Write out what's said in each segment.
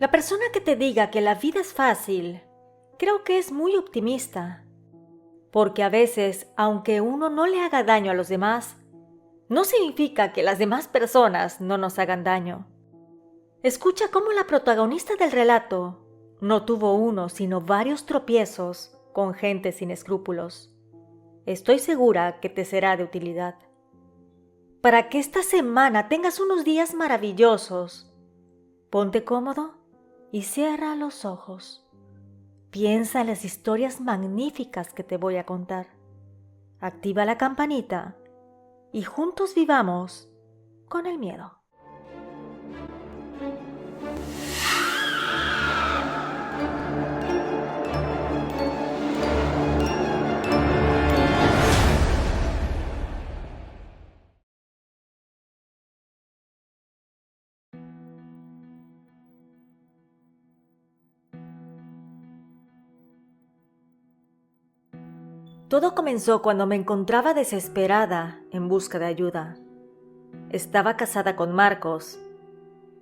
La persona que te diga que la vida es fácil, creo que es muy optimista, porque a veces, aunque uno no le haga daño a los demás, no significa que las demás personas no nos hagan daño. Escucha cómo la protagonista del relato no tuvo uno, sino varios tropiezos con gente sin escrúpulos. Estoy segura que te será de utilidad. Para que esta semana tengas unos días maravillosos, ponte cómodo y cierra los ojos. Piensa en las historias magníficas que te voy a contar. Activa la campanita y juntos vivamos con el miedo. Todo comenzó cuando me encontraba desesperada en busca de ayuda. Estaba casada con Marcos.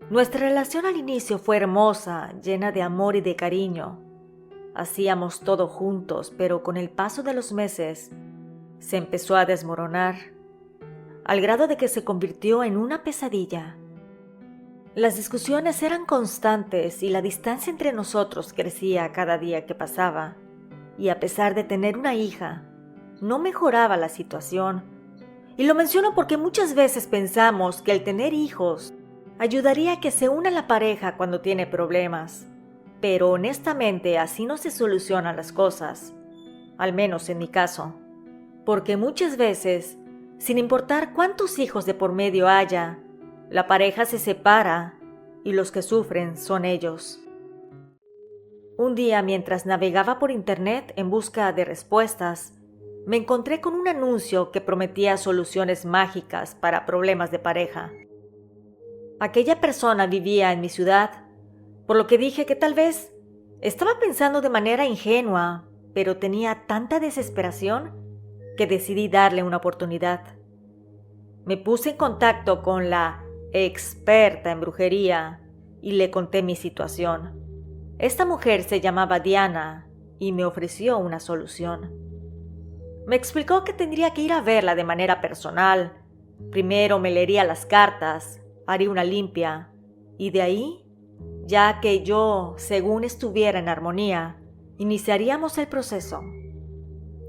Nuestra relación al inicio fue hermosa, llena de amor y de cariño. Hacíamos todo juntos, pero con el paso de los meses se empezó a desmoronar, al grado de que se convirtió en una pesadilla. Las discusiones eran constantes y la distancia entre nosotros crecía cada día que pasaba. Y a pesar de tener una hija, no mejoraba la situación. Y lo menciono porque muchas veces pensamos que el tener hijos ayudaría a que se una la pareja cuando tiene problemas. Pero honestamente así no se solucionan las cosas, al menos en mi caso. Porque muchas veces, sin importar cuántos hijos de por medio haya, la pareja se separa y los que sufren son ellos. Un día, mientras navegaba por internet en busca de respuestas, me encontré con un anuncio que prometía soluciones mágicas para problemas de pareja. Aquella persona vivía en mi ciudad, por lo que dije que tal vez estaba pensando de manera ingenua, pero tenía tanta desesperación que decidí darle una oportunidad. Me puse en contacto con la experta en brujería y le conté mi situación. Esta mujer se llamaba Diana y me ofreció una solución. Me explicó que tendría que ir a verla de manera personal. Primero me leería las cartas, haría una limpia y de ahí, ya que yo, según estuviera en armonía, iniciaríamos el proceso.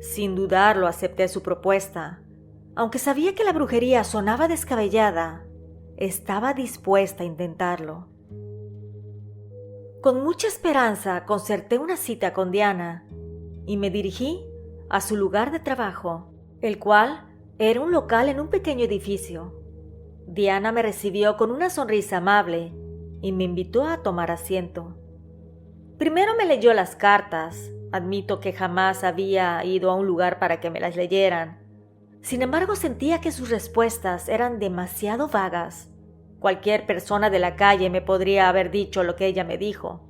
Sin dudarlo acepté su propuesta. Aunque sabía que la brujería sonaba descabellada, estaba dispuesta a intentarlo. Con mucha esperanza concerté una cita con Diana y me dirigí a su lugar de trabajo, el cual era un local en un pequeño edificio. Diana me recibió con una sonrisa amable y me invitó a tomar asiento. Primero me leyó las cartas. Admito que jamás había ido a un lugar para que me las leyeran. Sin embargo, sentía que sus respuestas eran demasiado vagas. Cualquier persona de la calle me podría haber dicho lo que ella me dijo.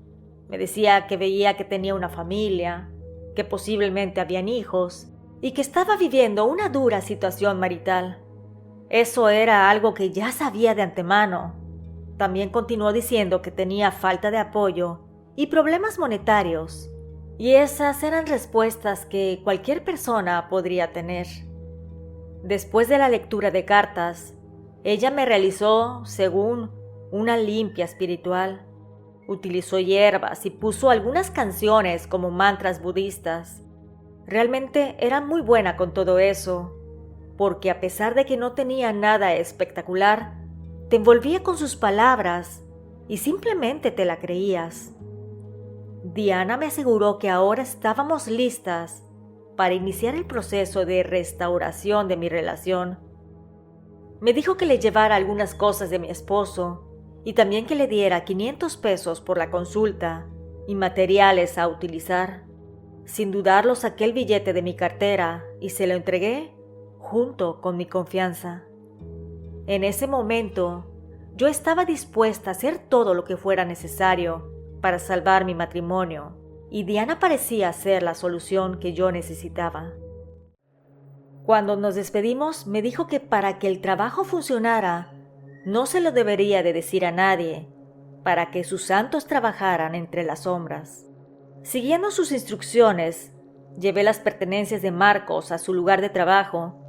Me decía que veía que tenía una familia, que posiblemente habían hijos y que estaba viviendo una dura situación marital. Eso era algo que ya sabía de antemano. También continuó diciendo que tenía falta de apoyo y problemas monetarios. Y esas eran respuestas que cualquier persona podría tener. Después de la lectura de cartas, ella me realizó, según, una limpia espiritual. Utilizó hierbas y puso algunas canciones como mantras budistas. Realmente era muy buena con todo eso, porque a pesar de que no tenía nada espectacular, te envolvía con sus palabras y simplemente te la creías. Diana me aseguró que ahora estábamos listas para iniciar el proceso de restauración de mi relación. Me dijo que le llevara algunas cosas de mi esposo y también que le diera 500 pesos por la consulta y materiales a utilizar. Sin dudarlo saqué el billete de mi cartera y se lo entregué junto con mi confianza. En ese momento, yo estaba dispuesta a hacer todo lo que fuera necesario para salvar mi matrimonio, y Diana parecía ser la solución que yo necesitaba. Cuando nos despedimos, me dijo que para que el trabajo funcionara, no se lo debería de decir a nadie, para que sus santos trabajaran entre las sombras. Siguiendo sus instrucciones, llevé las pertenencias de Marcos a su lugar de trabajo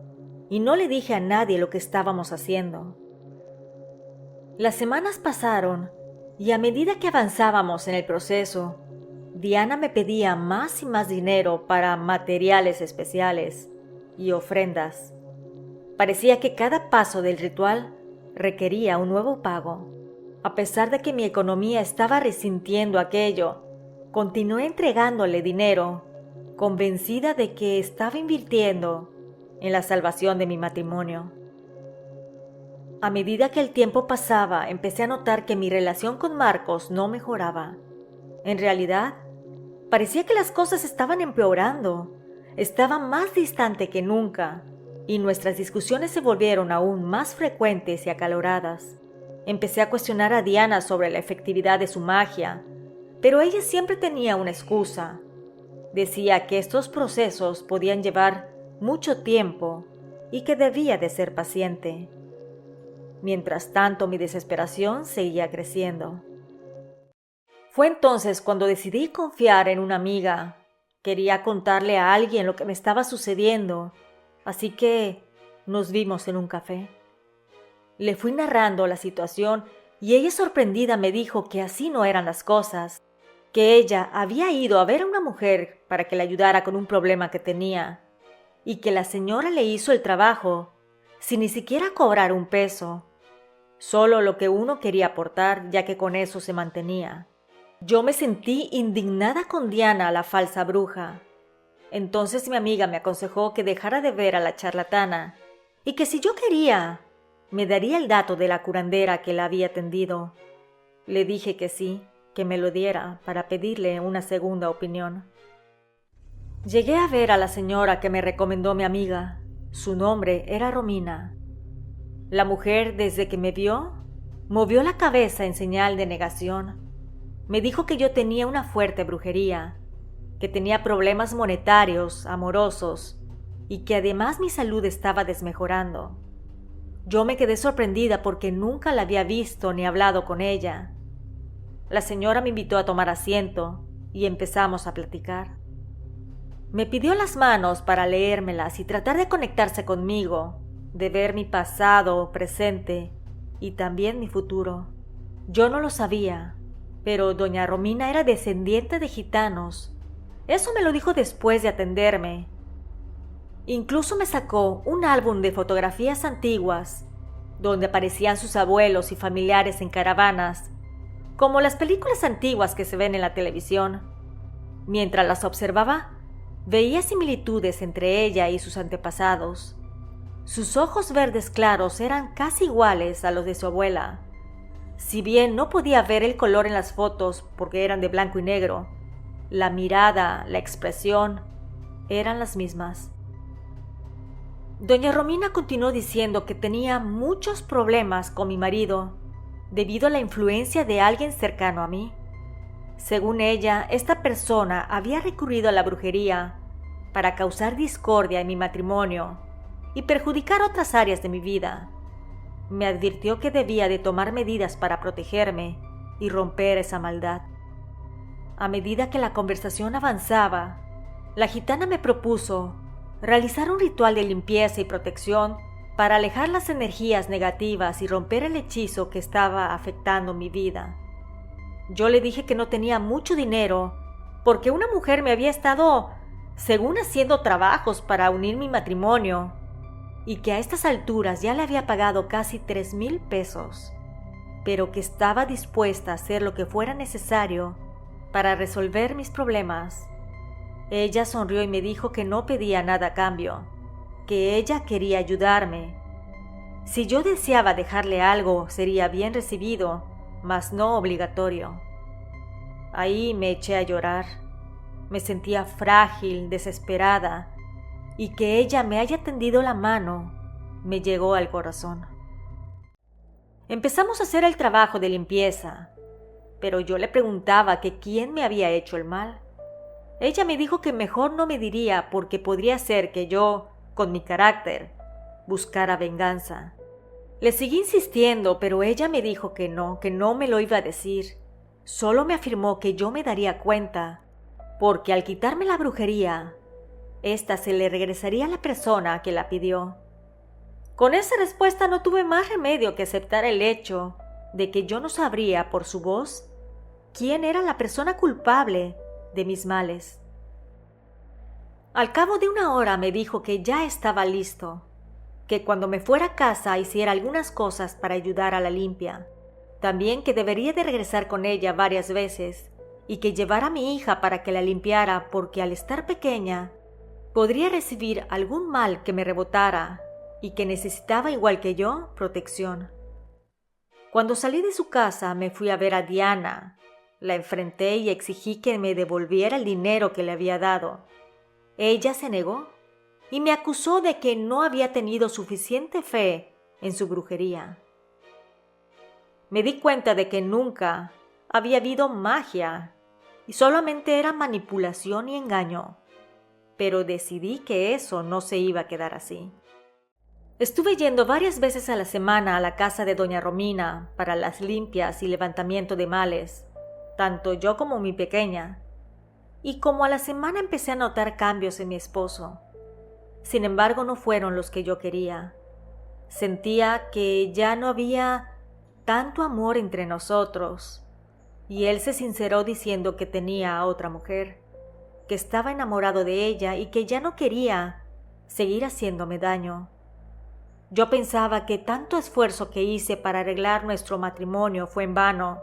y no le dije a nadie lo que estábamos haciendo. Las semanas pasaron y a medida que avanzábamos en el proceso, Diana me pedía más y más dinero para materiales especiales y ofrendas. Parecía que cada paso del ritual requería un nuevo pago. A pesar de que mi economía estaba resintiendo aquello, continué entregándole dinero, convencida de que estaba invirtiendo en la salvación de mi matrimonio. A medida que el tiempo pasaba, empecé a notar que mi relación con Marcos no mejoraba. En realidad, parecía que las cosas estaban empeorando. Estaba más distante que nunca, y nuestras discusiones se volvieron aún más frecuentes y acaloradas. Empecé a cuestionar a Diana sobre la efectividad de su magia, pero ella siempre tenía una excusa. Decía que estos procesos podían llevar mucho tiempo y que debía de ser paciente. Mientras tanto, mi desesperación seguía creciendo. Fue entonces cuando decidí confiar en una amiga. Quería contarle a alguien lo que me estaba sucediendo, así que nos vimos en un café. Le fui narrando la situación y ella, sorprendida, me dijo que así no eran las cosas, que ella había ido a ver a una mujer para que le ayudara con un problema que tenía y que la señora le hizo el trabajo sin ni siquiera cobrar un peso, solo lo que uno quería aportar, ya que con eso se mantenía. Yo me sentí indignada con Diana, la falsa bruja. Entonces mi amiga me aconsejó que dejara de ver a la charlatana y que si yo quería, me daría el dato de la curandera que la había atendido. Le dije que sí, que me lo diera para pedirle una segunda opinión. Llegué a ver a la señora que me recomendó mi amiga. Su nombre era Romina. La mujer, desde que me vio, movió la cabeza en señal de negación. Me dijo que yo tenía una fuerte brujería, que tenía problemas monetarios, amorosos, y que además mi salud estaba desmejorando. Yo me quedé sorprendida porque nunca la había visto ni hablado con ella. La señora me invitó a tomar asiento y empezamos a platicar. Me pidió las manos para leérmelas y tratar de conectarse conmigo, de ver mi pasado, presente y también mi futuro. Yo no lo sabía, pero doña Romina era descendiente de gitanos. Eso me lo dijo después de atenderme. Incluso me sacó un álbum de fotografías antiguas, donde aparecían sus abuelos y familiares en caravanas, como las películas antiguas que se ven en la televisión. Mientras las observaba, veía similitudes entre ella y sus antepasados. Sus ojos verdes claros eran casi iguales a los de su abuela. Si bien no podía ver el color en las fotos porque eran de blanco y negro, la mirada, la expresión, eran las mismas. Doña Romina continuó diciendo que tenía muchos problemas con mi marido debido a la influencia de alguien cercano a mí. Según ella, esta persona había recurrido a la brujería para causar discordia en mi matrimonio y perjudicar otras áreas de mi vida. Me advirtió que debía de tomar medidas para protegerme y romper esa maldad. A medida que la conversación avanzaba, la gitana me propuso realizar un ritual de limpieza y protección para alejar las energías negativas y romper el hechizo que estaba afectando mi vida. Yo le dije que no tenía mucho dinero porque una mujer me había estado, según, haciendo trabajos para unir mi matrimonio y que a estas alturas ya le había pagado casi 3,000 pesos, pero que estaba dispuesta a hacer lo que fuera necesario para resolver mis problemas. Ella sonrió y me dijo que no pedía nada a cambio, que ella quería ayudarme. Si yo deseaba dejarle algo, sería bien recibido, mas no obligatorio. Ahí me eché a llorar. Me sentía frágil, desesperada, y que ella me haya tendido la mano me llegó al corazón. Empezamos a hacer el trabajo de limpieza, pero yo le preguntaba que quién me había hecho el mal. Ella me dijo que mejor no me diría porque podría ser que yo, con mi carácter, buscara venganza. Le seguí insistiendo, pero ella me dijo que no me lo iba a decir. Solo me afirmó que yo me daría cuenta, porque al quitarme la brujería, ésta se le regresaría a la persona que la pidió. Con esa respuesta no tuve más remedio que aceptar el hecho de que yo no sabría por su voz quién era la persona culpable de mis males. Al cabo de 1 hora me dijo que ya estaba listo, que cuando me fuera a casa hiciera algunas cosas para ayudar a la limpia, también que debería de regresar con ella varias veces y que llevara a mi hija para que la limpiara porque al estar pequeña podría recibir algún mal que me rebotara y que necesitaba igual que yo protección. Cuando salí de su casa me fui a ver a Diana. La enfrenté y exigí que me devolviera el dinero que le había dado. Ella se negó y me acusó de que no había tenido suficiente fe en su brujería. Me di cuenta de que nunca había habido magia y solamente era manipulación y engaño, pero decidí que eso no se iba a quedar así. Estuve yendo varias veces a la semana a la casa de doña Romina para las limpias y levantamiento de males, tanto yo como mi pequeña, y como a la semana empecé a notar cambios en mi esposo. Sin embargo, no fueron los que yo quería. Sentía que ya no había tanto amor entre nosotros, y él se sinceró diciendo que tenía a otra mujer, que estaba enamorado de ella y que ya no quería seguir haciéndome daño. Yo pensaba que tanto esfuerzo que hice para arreglar nuestro matrimonio fue en vano,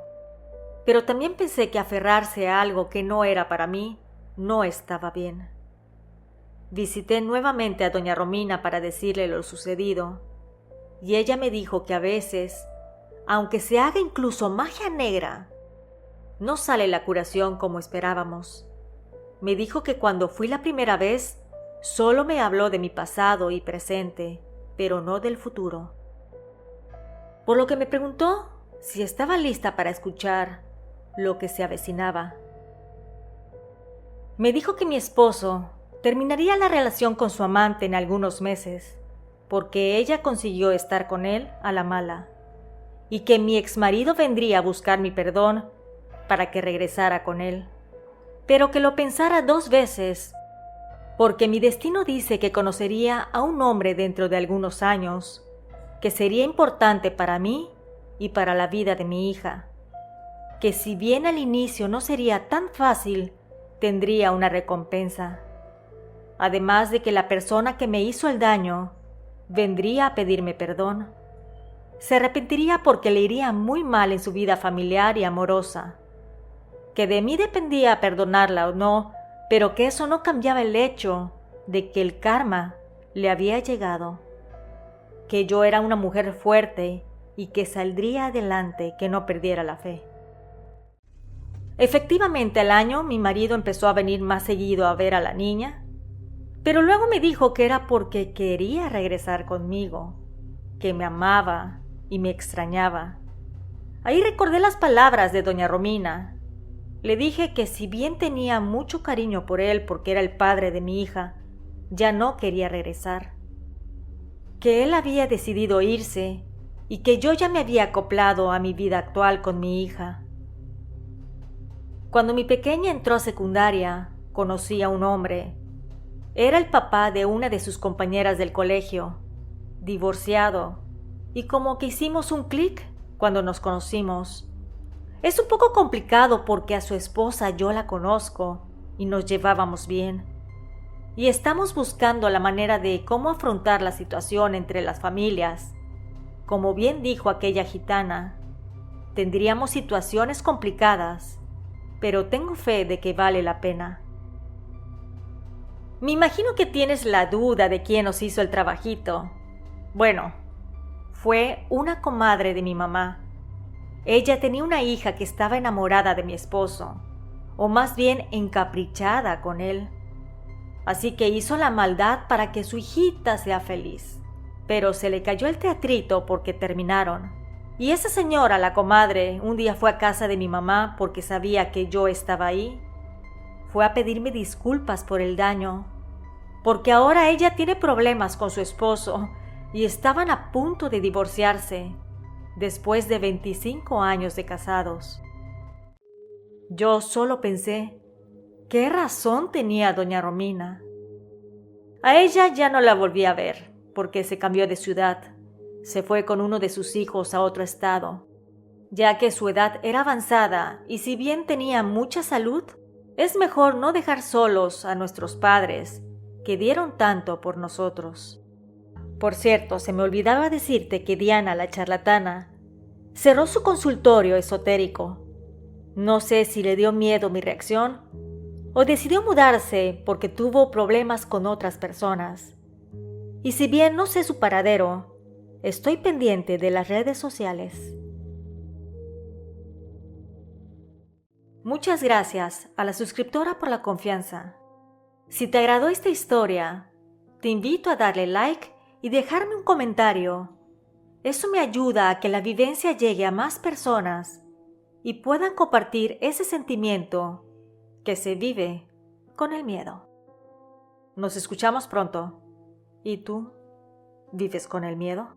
pero también pensé que aferrarse a algo que no era para mí no estaba bien. Visité nuevamente a doña Romina para decirle lo sucedido, y ella me dijo que a veces, aunque se haga incluso magia negra, no sale la curación como esperábamos. Me dijo que cuando fui la primera vez, solo me habló de mi pasado y presente, pero no del futuro. Por lo que me preguntó si estaba lista para escuchar lo que se avecinaba. Me dijo que mi esposo terminaría la relación con su amante en algunos meses, porque ella consiguió estar con él a la mala, y que mi exmarido vendría a buscar mi perdón para que regresara con él, pero que lo pensara 2 veces, porque mi destino dice que conocería a un hombre dentro de algunos años, que sería importante para mí y para la vida de mi hija, que si bien al inicio no sería tan fácil, tendría una recompensa, además de que la persona que me hizo el daño vendría a pedirme perdón. Se arrepentiría porque le iría muy mal en su vida familiar y amorosa, que de mí dependía perdonarla o no, pero que eso no cambiaba el hecho de que el karma le había llegado, que yo era una mujer fuerte y que saldría adelante, que no perdiera la fe. Efectivamente, al año mi marido empezó a venir más seguido a ver a la niña, pero luego me dijo que era porque quería regresar conmigo, que me amaba y me extrañaba. Ahí recordé las palabras de doña Romina. Le dije que si bien tenía mucho cariño por él porque era el padre de mi hija, ya no quería regresar, que él había decidido irse y que yo ya me había acoplado a mi vida actual con mi hija. Cuando mi pequeña entró a secundaria, conocí a un hombre. Era el papá de una de sus compañeras del colegio, divorciado, y como que hicimos un clic cuando nos conocimos. Es un poco complicado porque a su esposa yo la conozco y nos llevábamos bien. Y estamos buscando la manera de cómo afrontar la situación entre las familias. Como bien dijo aquella gitana, tendríamos situaciones complicadas, pero tengo fe de que vale la pena. Me imagino que tienes la duda de quién nos hizo el trabajito. Bueno, fue una comadre de mi mamá. Ella tenía una hija que estaba enamorada de mi esposo, o más bien encaprichada con él. Así que hizo la maldad para que su hijita sea feliz. Pero se le cayó el teatrito porque terminaron. Y esa señora, la comadre, un día fue a casa de mi mamá porque sabía que yo estaba ahí. Fue a pedirme disculpas por el daño, porque ahora ella tiene problemas con su esposo y estaban a punto de divorciarse después de 25 años de casados. Yo solo pensé, ¿qué razón tenía doña Romina? A ella ya no la volví a ver, porque se cambió de ciudad. Se fue con uno de sus hijos a otro estado, ya que su edad era avanzada y si bien tenía mucha salud, es mejor no dejar solos a nuestros padres, que dieron tanto por nosotros. Por cierto, se me olvidaba decirte que Diana, la charlatana, cerró su consultorio esotérico. No sé si le dio miedo mi reacción o decidió mudarse porque tuvo problemas con otras personas. Y si bien no sé su paradero, estoy pendiente de las redes sociales. Muchas gracias a la suscriptora por la confianza. Si te agradó esta historia, te invito a darle like y dejarme un comentario. Eso me ayuda a que la vivencia llegue a más personas y puedan compartir ese sentimiento que se vive con el miedo. Nos escuchamos pronto. ¿Y tú? ¿Vives con el miedo?